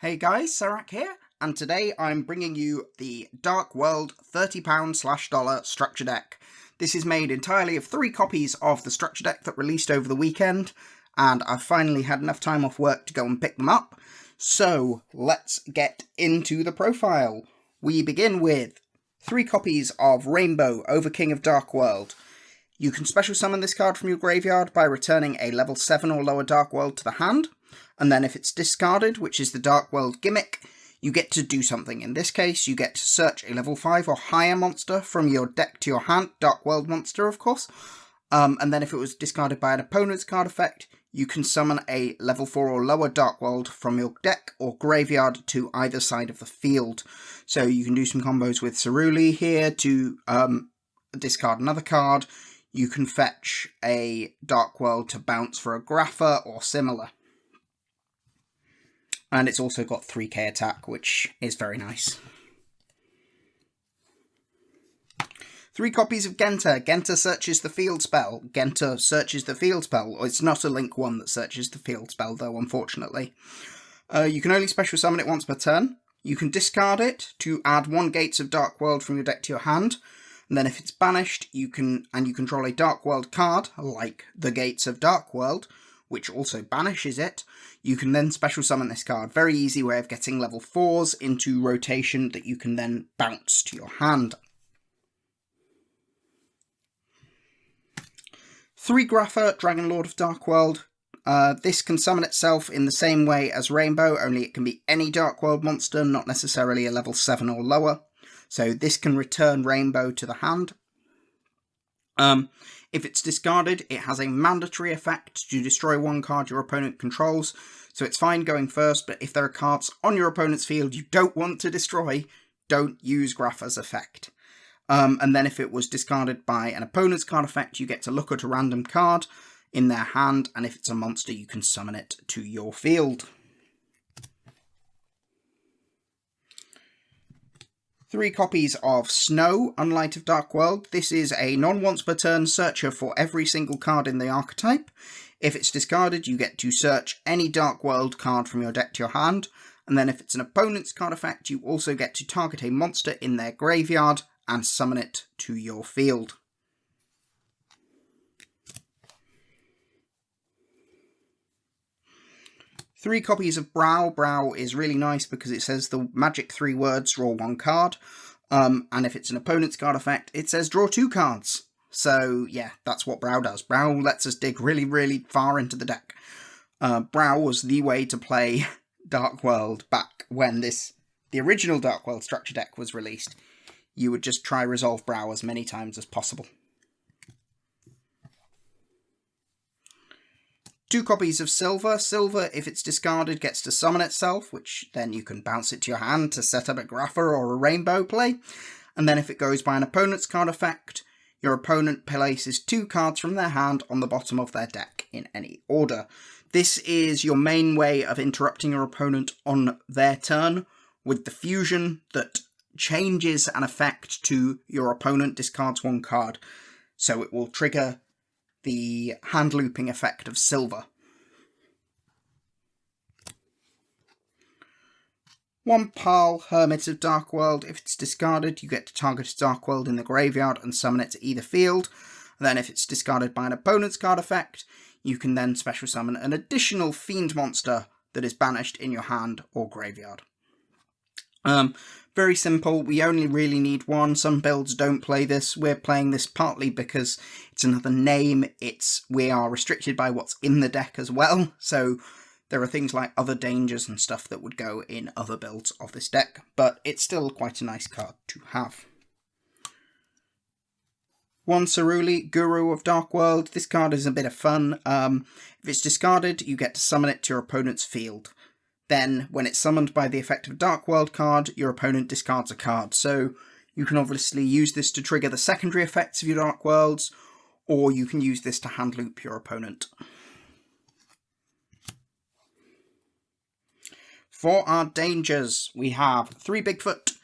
Hey guys, Serac here, and today I'm bringing you the Dark World £30/$dollar structure deck. This is made entirely of 3 copies of the structure deck that released over the weekend, and I've finally had enough time off work to go and pick them up. So let's get into the profile. We begin with 3 copies of Rainbow over King of Dark World. You can special summon this card from your graveyard by returning a level 7 or lower Dark World to the hand, and then if it's discarded, which is the Dark World gimmick, you get to do something. In this case, you get to search a level 5 or higher monster from your deck to your hand, Dark World monster of course, and then if it was discarded by an opponent's card effect, you can summon a level 4 or lower Dark World from your deck or graveyard to either side of the field. So you can do some combos with Ceruli here to discard another card. You can fetch a Dark World to bounce for a Grapher or similar. And it's also got 3k attack, which is very nice. 3 copies of Genta. Genta searches the field spell. Genta searches the field spell. It's not a link 1 that searches the field spell, though, unfortunately. You can only special summon it once per turn. You can discard it to add 1 Gates of Dark World from your deck to your hand. And then if it's banished, you control a Dark World card, like the Gates of Dark World, which also banishes it, you can then special summon this card. Very easy way of getting level 4s into rotation that you can then bounce to your hand. 3 Grapher, Dragon Lord of Dark World. This can summon itself in the same way as Rainbow, only it can be any Dark World monster, not necessarily a level 7 or lower. So this can return Rainbow to the hand. If it's discarded, it has a mandatory effect to destroy 1 card your opponent controls. So it's fine going first, but if there are cards on your opponent's field you don't want to destroy, don't use Grapher's effect. And then if it was discarded by an opponent's card effect, you get to look at a random card in their hand, and if it's a monster, you can summon it to your field. 3 copies of Snow, Unlight of Dark World. This is a non-once per turn searcher for every single card in the archetype. If it's discarded, you get to search any Dark World card from your deck to your hand, and then if it's an opponent's card effect, you also get to target a monster in their graveyard and summon it to your field. Three copies of Brow. Brow is really nice because it says the magic 3 words, draw 1 card. And if it's an opponent's card effect, it says draw 2 cards. So yeah, that's what Brow does. Brow lets us dig really, really far into the deck. Brow was the way to play Dark World back when the original Dark World structure deck was released. You would just try resolve Brow as many times as possible. 2 copies of Silver. Silver, if it's discarded, gets to summon itself, which then you can bounce it to your hand to set up a Grapher or a Rainbow play. And then if it goes by an opponent's card effect, your opponent places 2 cards from their hand on the bottom of their deck in any order. This is your main way of interrupting your opponent on their turn with the fusion that changes an effect to your opponent discards 1 card. So it will trigger the hand looping effect of Silver. 1 Pearl, Hermit of Dark World. If it's discarded, you get to target a Dark World in the graveyard and summon it to either field. And then if it's discarded by an opponent's card effect, you can then special summon an additional Fiend monster that is banished in your hand or graveyard. Very simple. We only really need 1. Some builds don't play this. We're playing this partly because it's another name. We are restricted by what's in the deck as well. So there are things like other dangers and stuff that would go in other builds of this deck. But it's still quite a nice card to have. 1 Ceruli, Guru of Dark World. This card is a bit of fun. If it's discarded, you get to summon it to your opponent's field. Then, when it's summoned by the effect of a Dark World card, your opponent discards a card. So you can obviously use this to trigger the secondary effects of your Dark Worlds, or you can use this to hand loop your opponent. For our dangers, we have 3 Bigfoot.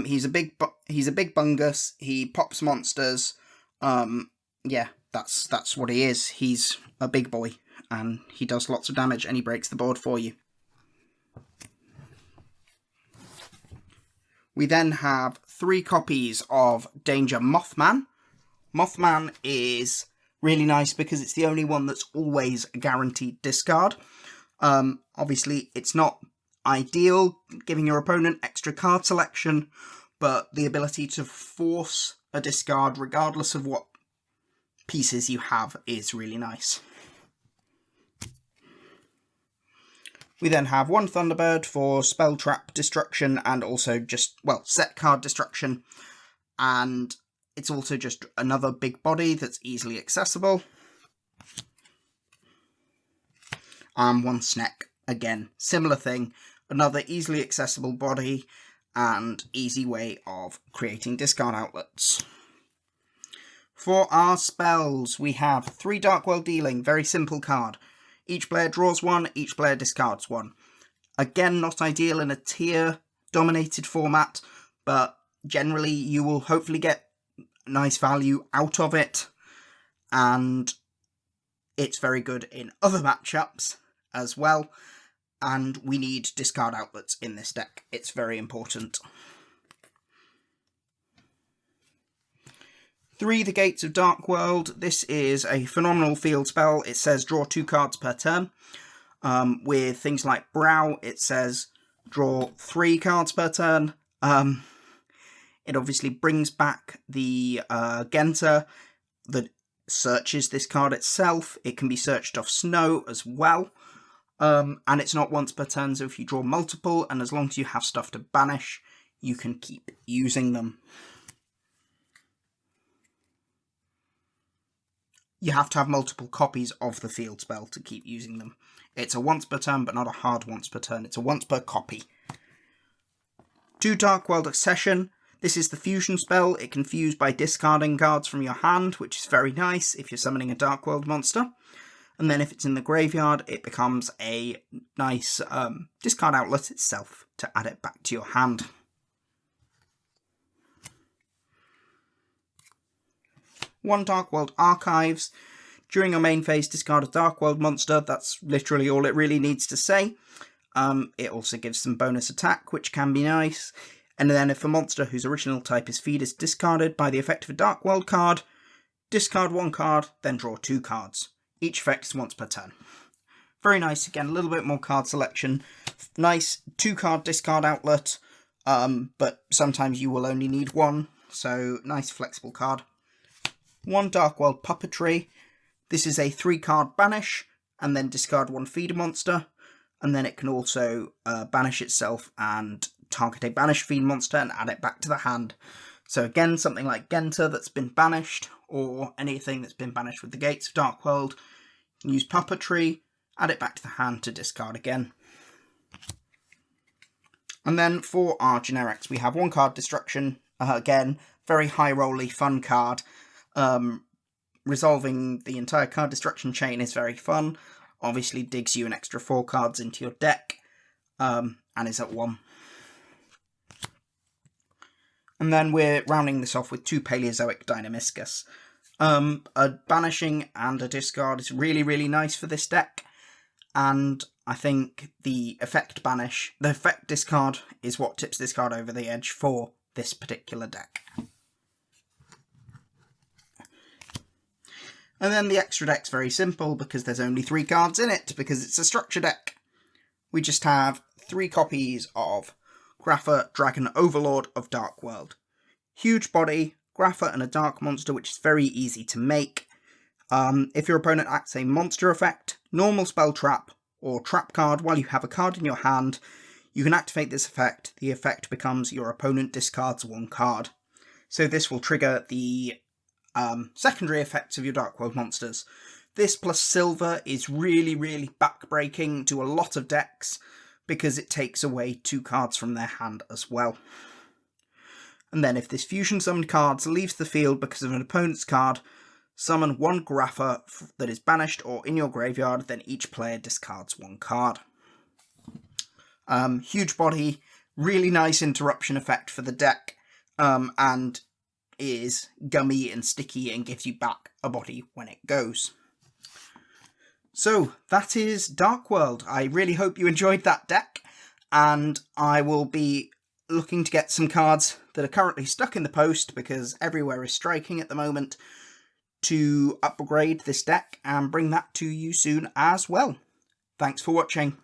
He's a big bungus. He pops monsters. Yeah, that's what he is. He's a big boy, and he does lots of damage, and he breaks the board for you. We then have 3 copies of Danger Mothman. Mothman is really nice because it's the only one that's always a guaranteed discard. Obviously, it's not ideal, giving your opponent extra card selection, but the ability to force a discard regardless of what pieces you have is really nice. We then have 1 Thunderbird for spell trap destruction and also just, well, set card destruction. And it's also just another big body that's easily accessible. And 1 Sneck, again, similar thing, another easily accessible body and easy way of creating discard outlets. For our spells, we have 3 Dark World Dealing, very simple card. Each player draws 1, each player discards 1. Again, not ideal in a tier-dominated format, but generally you will hopefully get nice value out of it, and it's very good in other matchups as well, and we need discard outlets in this deck. It's very important. 3 The Gates of Dark World. This is a phenomenal field spell. It says draw 2 cards per turn. With things like Brow, it says draw 3 cards per turn. It obviously brings back the Genta that searches this card itself. It can be searched off snow as well. And it's not once per turn, so if you draw multiple, and as long as you have stuff to banish, you can keep using them. You have to have multiple copies of the field spell to keep using them. It's a once per turn, but not a hard once per turn. It's a once per copy. 2 Dark World Accession. This is the fusion spell. It can fuse by discarding cards from your hand, which is very nice if you're summoning a Dark World monster. And then if it's in the graveyard, it becomes a nice discard outlet itself to add it back to your hand. 1 Dark World Archives. During your main phase, discard a Dark World monster. That's literally all it really needs to say. It also gives some bonus attack, which can be nice. And then if a monster whose original type is feed is discarded by the effect of a Dark World card, discard 1 card, then draw 2 cards. Each effect is once per turn. Very nice. Again, a little bit more card selection. Nice 2 card discard outlet, but sometimes you will only need 1. So nice flexible card. 1 Dark World Puppetry. This is a 3 card banish, and then discard 1 feeder monster, and then it can also banish itself and target a banished feed monster and add it back to the hand. So again, something like Genta that's been banished, or anything that's been banished with the Gates of Dark World. You can use Puppetry, add it back to the hand to discard again. And then for our generics, we have 1 card Destruction. Again, very high-rolly, fun card. Resolving the entire card destruction chain is very fun. Obviously digs you an extra 4 cards into your deck, and is at 1. And then we're rounding this off with 2 Paleozoic Dynamiscus. A banishing and a discard is really, really nice for this deck, and I think the effect discard is what tips this card over the edge for this particular deck. And then the extra deck's very simple because there's only 3 cards in it, because it's a structure deck. We just have 3 copies of Grapha, Dragon Overlord of Dark World. Huge body, Grapha and a dark monster, which is very easy to make. If your opponent acts a monster effect, normal spell trap, or trap card while you have a card in your hand, you can activate this effect. The effect becomes your opponent discards 1 card. So this will trigger the secondary effects of your Dark World monsters. This plus silver is really, really backbreaking to a lot of decks because it takes away 2 cards from their hand as well. And then if this fusion summoned card leaves the field because of an opponent's card, summon 1 Grapha that is banished or in your graveyard, then each player discards 1 card. Huge body, really nice interruption effect for the deck, and is gummy and sticky and gives you back a body when it goes. So that is Dark World. I really hope you enjoyed that deck, and I will be looking to get some cards that are currently stuck in the post because everywhere is striking at the moment to upgrade this deck and bring that to you soon as well. Thanks for watching.